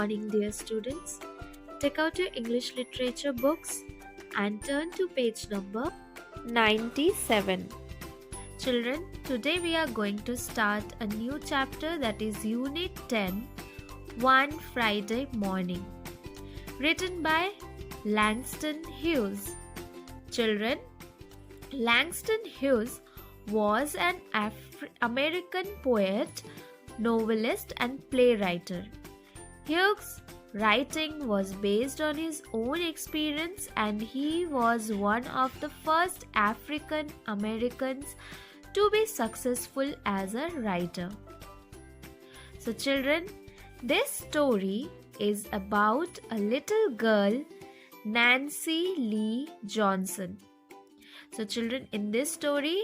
morning, dear students. Take out your English literature books and turn to page number 97. Children, today we are going to start a new chapter, that is Unit 10, One Friday Morning, written by Langston Hughes. Children, Langston Hughes was an American poet, novelist and playwright. Hughes' writing was based on his own experience, and he was one of the first African Americans to be successful as a writer. So children, this story is about a little girl, Nancy Lee Johnson. So children, in this story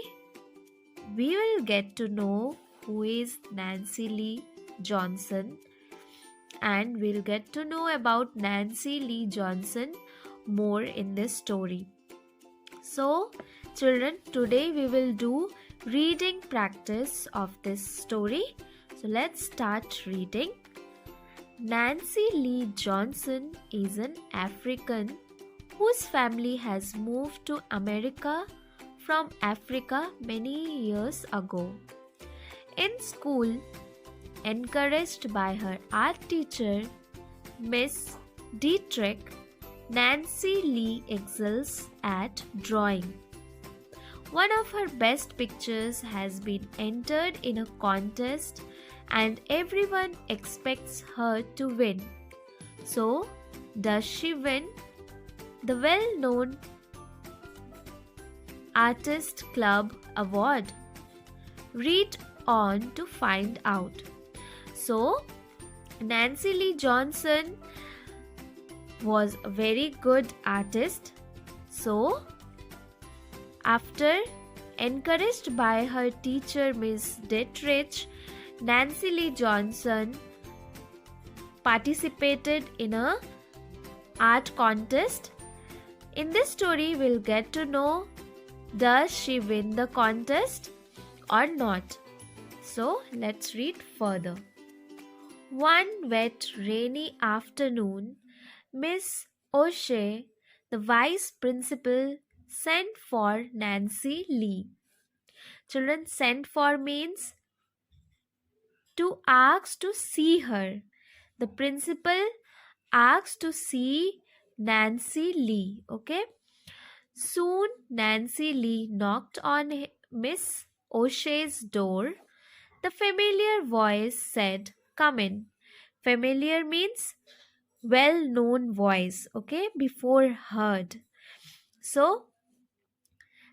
we will get to know who is Nancy Lee Johnson, and we'll get to know about Nancy Lee Johnson more in this story. So children, today we will do reading practice of this story. So let's start reading. Nancy Lee Johnson is an African whose family has moved to America from Africa many years ago. In school, encouraged by her art teacher, Miss Dietrich, Nancy Lee excels at drawing. One of her best pictures has been entered in a contest, and everyone expects her to win. So, does she win? The well-known Artist Club Award? Read on to find out. So, Nancy Lee Johnson was a very good artist. So, after encouraged by her teacher Miss Dietrich, Nancy Lee Johnson participated in a art contest. In this story, we'll get to know, does she win the contest or not? So let's read further. One wet rainy afternoon, Miss O'Shea, the vice principal, sent for Nancy Lee. Children, sent for means to ask to see her. The principal asked to see Nancy Lee. Okay. Soon Nancy Lee knocked on Miss O'Shea's door. The familiar voice said, "Come in." Familiar means well-known voice, okay, before heard. So,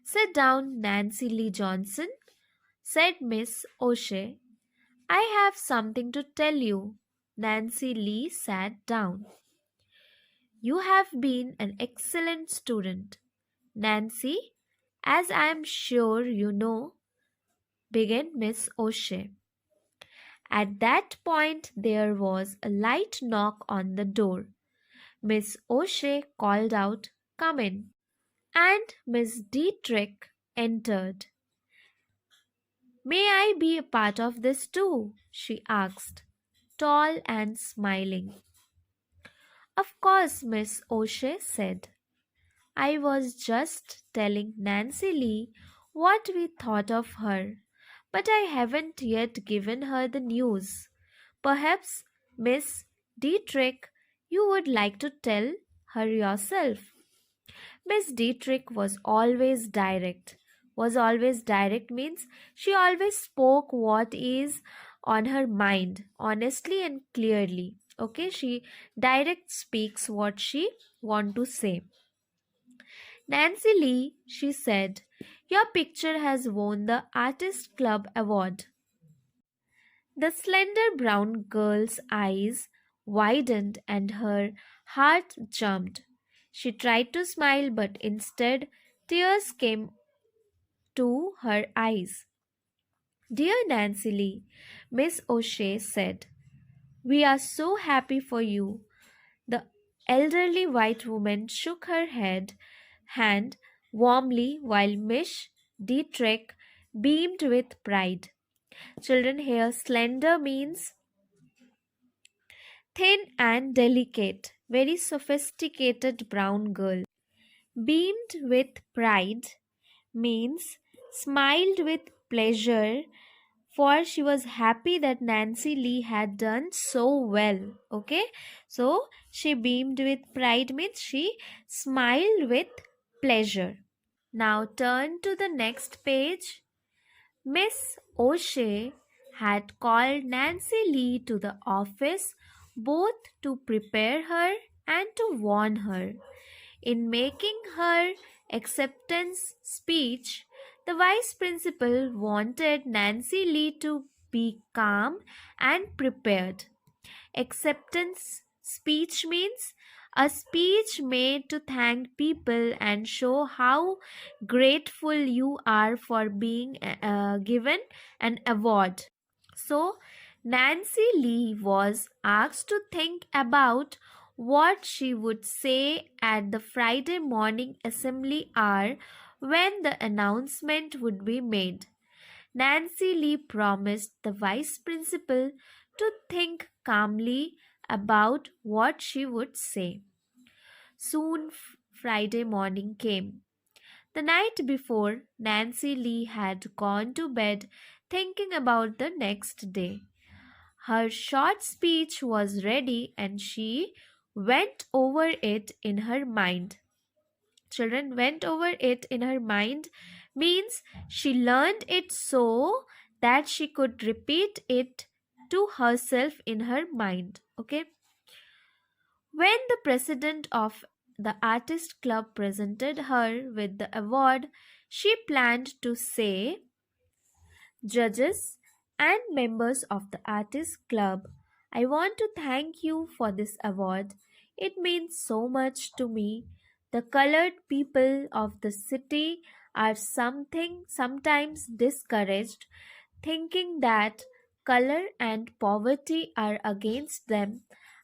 "Sit down, Nancy Lee Johnson," said Miss O'Shea. "I have something to tell you." Nancy Lee sat down. "You have been an excellent student, Nancy, as I am sure you know," began Miss O'Shea. At that point there was a light knock on the door. Miss O'Shea called out, "Come in," and Miss Dietrich entered. "May I be a part of this too?" she asked, tall and smiling. "Of course," Miss O'Shea said. "I was just telling Nancy Lee what we thought of her, but I haven't yet given her the news. Perhaps, Miss Dietrich, you would like to tell her yourself." Miss Dietrich was always direct. Was always direct means she always spoke what is on her mind, honestly and clearly. Okay, she direct speaks what she want to say. "Nancy Lee," she said, "your picture has won the Artist Club Award." The slender brown girl's eyes widened and her heart jumped. She tried to smile, but instead tears came to her eyes. "Dear Nancy Lee," Miss O'Shea said, "we are so happy for you." The elderly white woman shook her hand warmly while Miss Dietrich beamed with pride. Children, here slender means thin and delicate, very sophisticated brown girl. Beamed with pride means smiled with pleasure, for she was happy that Nancy Lee had done so well. Okay, so she beamed with pride means she smiled with pleasure. Now turn to the next page. Miss O'Shea had called Nancy Lee to the office both to prepare her and to warn her. In making her acceptance speech, the vice principal wanted Nancy Lee to be calm and prepared. Acceptance speech means a speech made to thank people and show how grateful you are for being given an award. So, Nancy Lee was asked to think about what she would say at the Friday morning assembly hour when the announcement would be made. Nancy Lee promised the vice principal to think calmly about what she would say. Soon Friday morning came. The night before, Nancy Lee had gone to bed thinking about the next day. Her short speech was ready and she went over it in her mind. Children, went over it in her mind means she learned it so that she could repeat it to herself in her mind. Okay. When the president of the artist club presented her with the award, she planned to say, "Judges and members of the artist club, I want to thank you for this award. It means so much to me. The colored people of the city are sometimes discouraged, thinking that color and poverty are against them.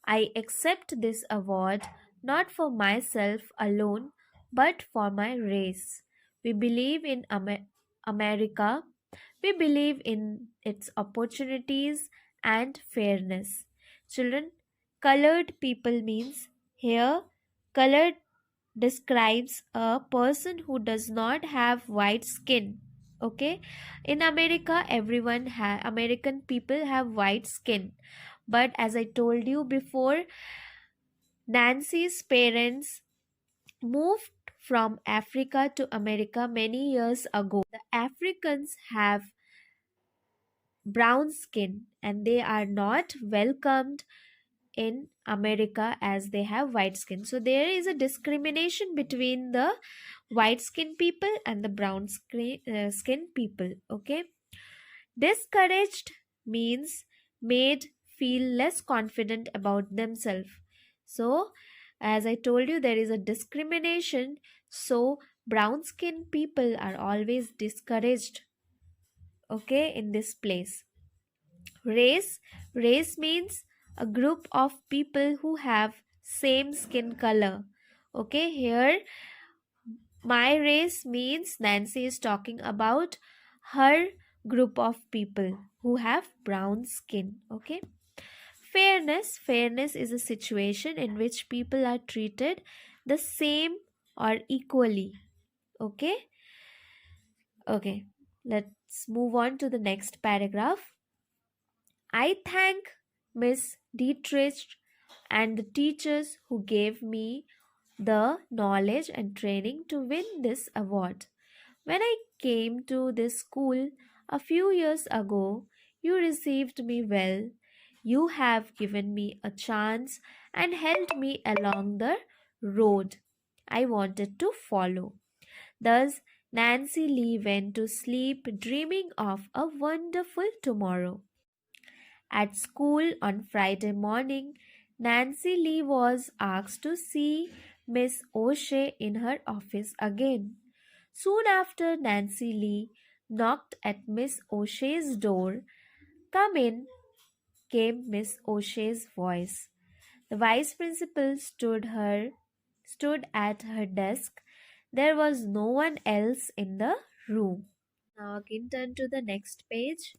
I accept this award not for myself alone, but for my race. We believe in America. We believe in its opportunities and fairness." Children, colored people means here colored describes a person who does not have white skin. Okay, in America American people have white skin, but as I told you before, Nancy's parents moved from Africa to America many years ago. The Africans have brown skin and they are not welcomed in America as they have white skin. So there is a discrimination between the white skin people and the skin people. Okay. Discouraged means made feel less confident about themselves. So, as I told you, there is a discrimination. So, brown skin people are always discouraged. Okay, in this place. Race means a group of people who have same skin color. Okay, here my race means Nancy is talking about her group of people who have brown skin. Okay. Fairness is a situation in which people are treated the same or equally. Okay. Okay. Let's move on to the next paragraph. I thank Miss Dietrich and the teachers who gave me the knowledge and training to win this award. When I came to this school a few years ago, you received me well. You have given me a chance and helped me along the road I wanted to follow. Thus, Nancy Lee went to sleep dreaming of a wonderful tomorrow. At school on Friday morning, Nancy Lee was asked to see Miss O'Shea in her office again. Soon after, Nancy Lee knocked at Miss O'Shea's door. "Come in," came Miss O'Shea's voice. The vice principal stood at her desk. There was no one else in the room. Now again turn to the next page.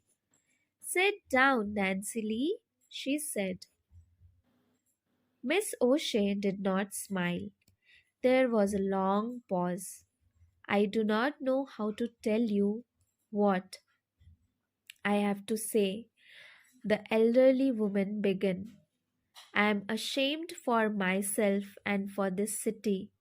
"Sit down, Nancy Lee," she said. Miss O'Shea did not smile. There was a long pause. I do not know how to tell you what I have to say, the elderly woman began. I am ashamed for myself and for this city.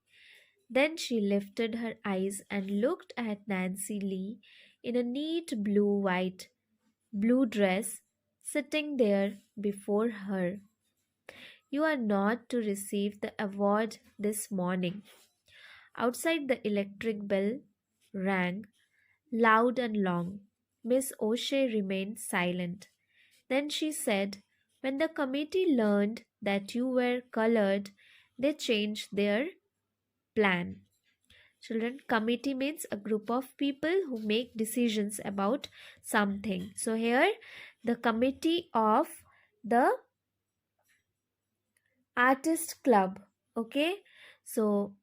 Then she lifted her eyes and looked at Nancy Lee in a neat blue dress sitting there before her. You are not to receive the award this morning. Outside the electric bell rang loud and long. Miss O'Shea remained silent. Then she said, when the committee learned that you were colored, they changed their plan. Children, committee means a group of people who make decisions about something. So here, the committee of the artist club. Okay, so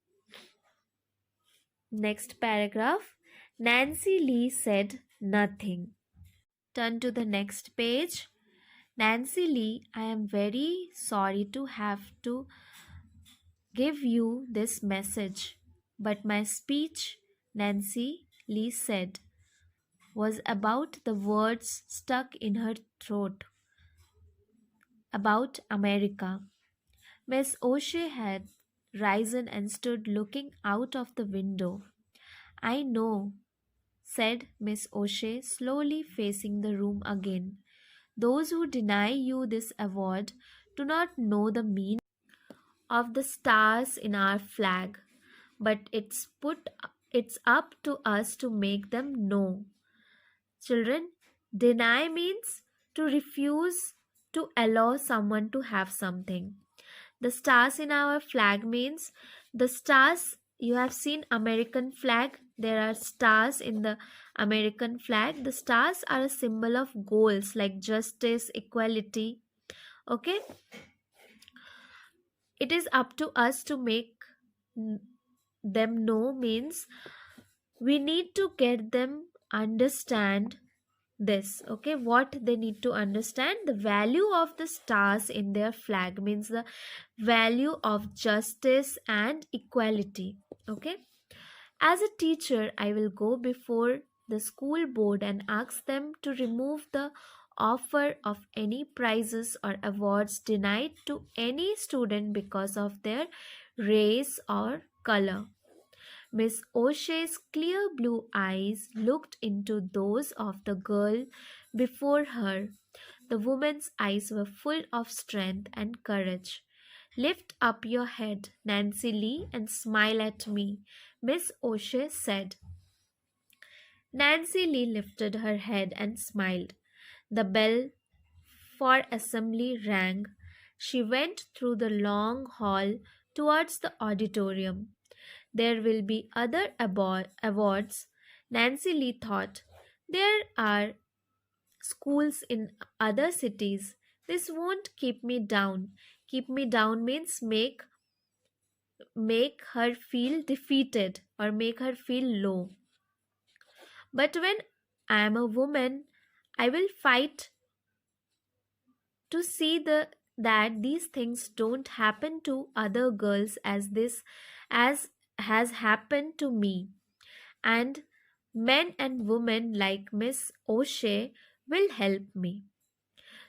next paragraph. Nancy Lee said nothing. Turn to the next page. Nancy Lee, I am very sorry to have to give you this message, but my speech, Nancy Lee said, was about the words stuck in her throat, about America. Miss O'Shea had risen and stood looking out of the window. I know, said Miss O'Shea, slowly facing the room again. Those who deny you this award do not know the meaning of the stars in our flag, but it's up to us to make them know. Children, deny means to refuse to allow someone to have something. The stars in our flag means the stars you have seen American flag. There are stars in the American flag. The stars are a symbol of goals like justice, equality. Okay, it is up to us to make them know means we need to get them understand this. Okay, what they need to understand, the value of the stars in their flag means the value of justice and equality. Okay, as a teacher I will go before the school board and ask them to remove the offer of any prizes or awards denied to any student because of their race or color. Miss O'Shea's clear blue eyes looked into those of the girl before her. The woman's eyes were full of strength and courage. Lift up your head, Nancy Lee, and smile at me, Miss O'Shea said. Nancy Lee lifted her head and smiled. The bell for assembly rang. She went through the long hall towards the auditorium. There will be other awards, Nancy Lee thought. There are schools in other cities. This won't keep me down. Keep me down means make her feel defeated or make her feel low. But when I am a woman, I will fight to see that these things don't happen to other girls as has happened to me. And men and women like Miss O'Shea will help me.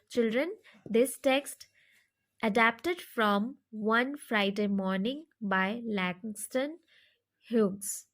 Children, this text adapted from One Friday Morning by Langston Hughes.